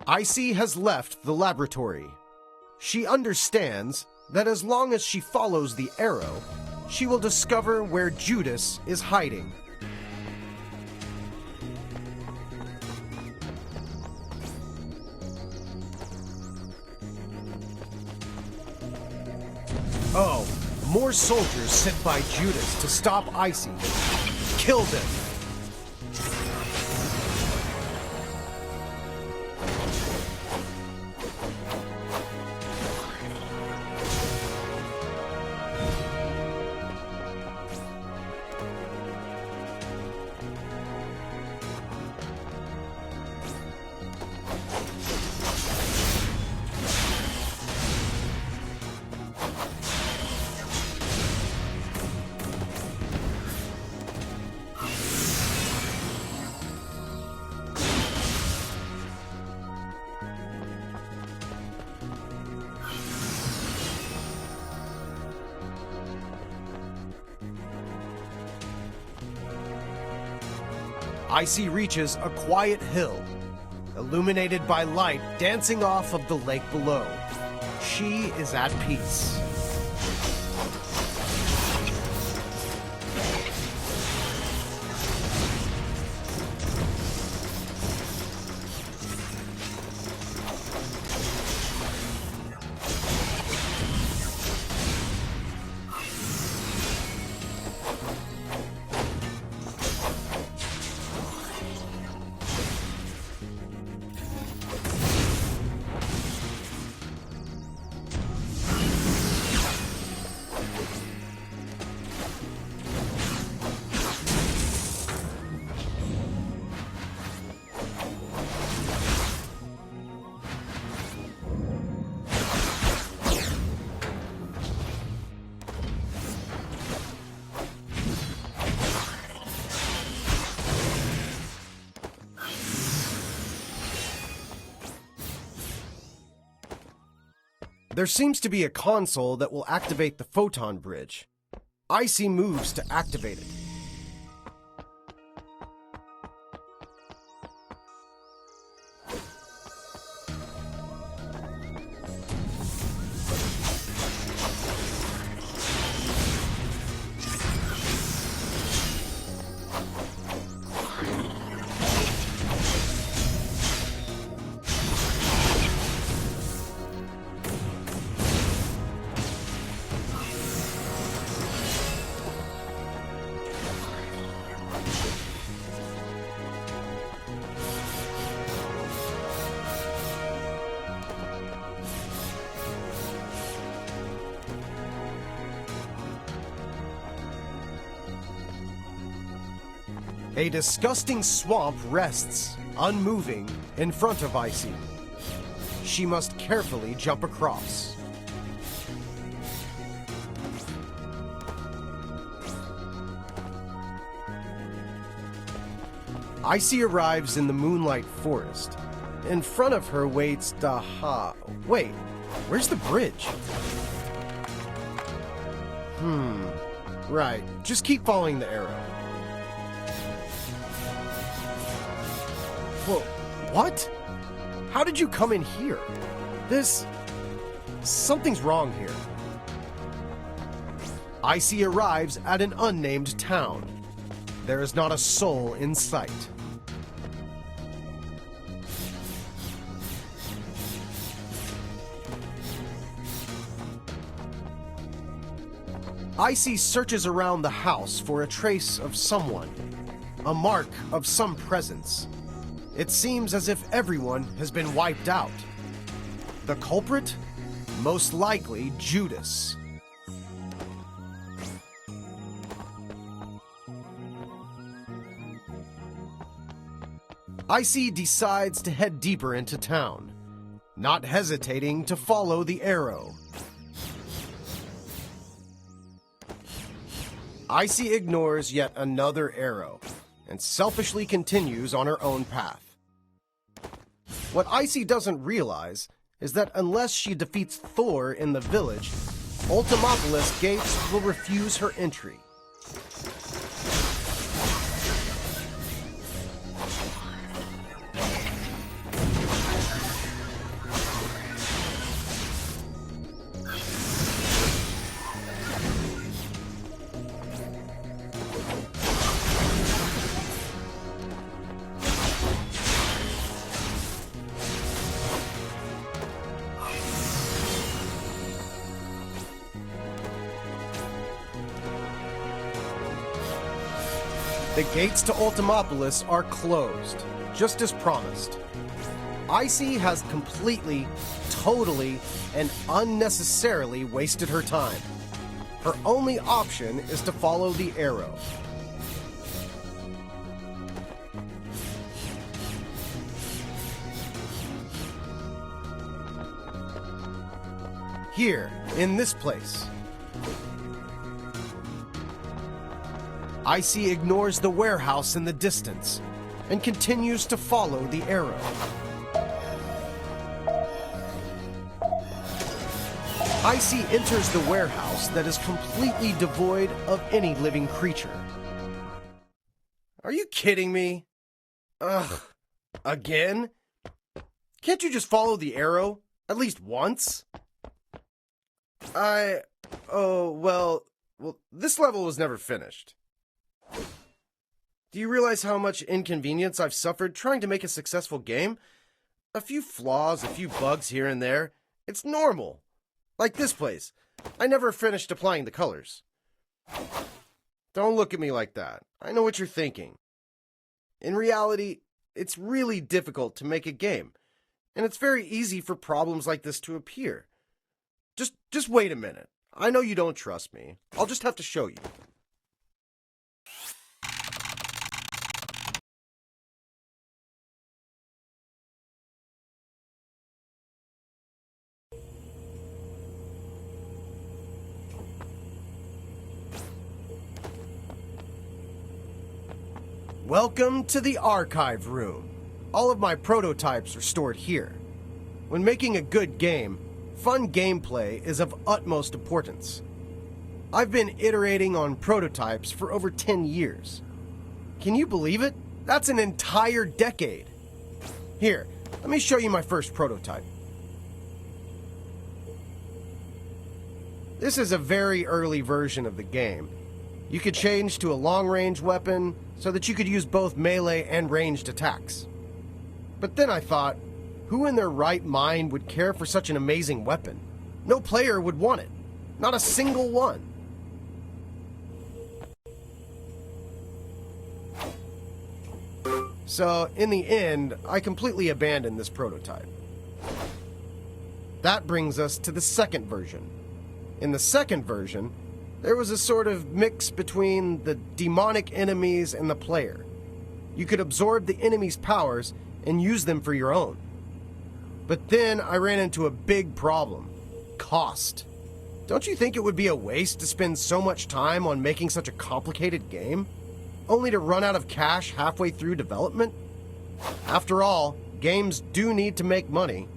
Icey has left the laboratory. She understands that as long as she follows the arrow, she will discover where Judas is hiding. Oh, more soldiers sent by Judas to stop Icey. Kill them! Icey reaches a quiet hill, illuminated by light dancing off of the lake below. She is at peace. There seems to be a console that will activate the photon bridge. Icey moves to activate it. A disgusting swamp rests, unmoving, in front of Icey. She must carefully jump across. Icey arrives in the moonlight forest. In front of her waits Wait, where's the bridge? Right, just keep following the arrow. Whoa, what? How did you come in here? Something's wrong here. Icey arrives at an unnamed town. There is not a soul in sight. Icey searches around the house for a trace of someone, a mark of some presence. It seems as if everyone has been wiped out. The culprit? Most likely Judas. Icey decides to head deeper into town, not hesitating to follow the arrow. Icey ignores yet another arrow and selfishly continues on her own path. What Icey doesn't realize is that unless she defeats Thor in the village, Ultimopolis gates will refuse her entry. The gates to Ultimopolis are closed, just as promised. Icey has completely, totally, and unnecessarily wasted her time. Her only option is to follow the arrow. Here, in this place. Icey ignores the warehouse in the distance and continues to follow the arrow. Icey enters the warehouse that is completely devoid of any living creature. Are you kidding me? Ugh. Again? Can't you just follow the arrow? At least once? Well, this level was never finished. Do you realize how much inconvenience I've suffered trying to make a successful game? A few flaws, a few bugs here and there. It's normal. Like this place. I never finished applying the colors. Don't look at me like that. I know what you're thinking. In reality, it's really difficult to make a game, and it's very easy for problems like this to appear. Just wait a minute. I know you don't trust me. I'll just have to show you. Welcome to the archive room. All of my prototypes are stored here. When making a good game, fun gameplay is of utmost importance. I've been iterating on prototypes for over 10 years. Can you believe it? That's an entire decade. Here, let me show you my first prototype. This is a very early version of the game. You could change to a long-range weapon so that you could use both melee and ranged attacks. But then I thought, who in their right mind would care for such an amazing weapon? No player would want it. Not a single one. So, in the end, I completely abandoned this prototype. That brings us to the second version. In the second version, there was a sort of mix between the demonic enemies and the player. You could absorb the enemy's powers and use them for your own. But then I ran into a big problem. Cost. Don't you think it would be a waste to spend so much time on making such a complicated game, only to run out of cash halfway through development? After all, games do need to make money.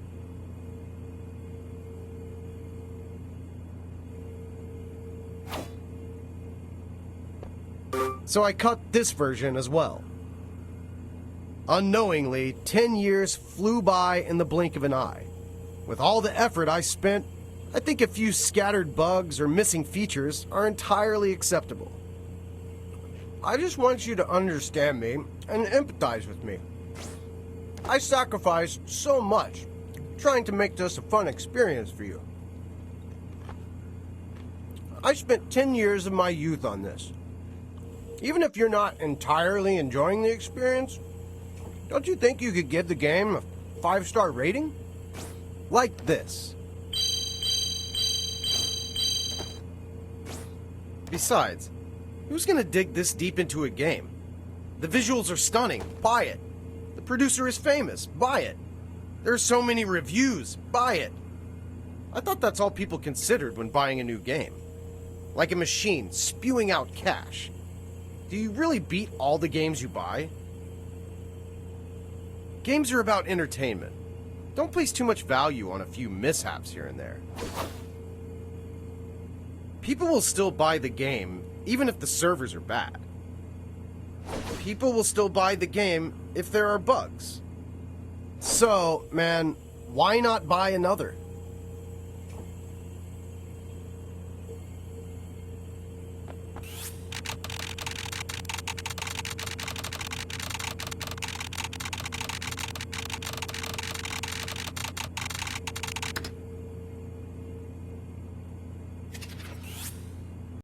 So I cut this version as well. Unknowingly, 10 years flew by in the blink of an eye. With all the effort I spent, I think a few scattered bugs or missing features are entirely acceptable. I just want you to understand me and empathize with me. I sacrificed so much trying to make this a fun experience for you. I spent 10 years of my youth on this. Even if you're not entirely enjoying the experience, don't you think you could give the game a 5-star rating? Like this. Besides, who's gonna dig this deep into a game? The visuals are stunning, buy it. The producer is famous, buy it. There are so many reviews, buy it. I thought that's all people considered when buying a new game. Like a machine spewing out cash. Do you really beat all the games you buy? Games are about entertainment. Don't place too much value on a few mishaps here and there. People will still buy the game, even if the servers are bad. People will still buy the game if there are bugs. So, man, why not buy another?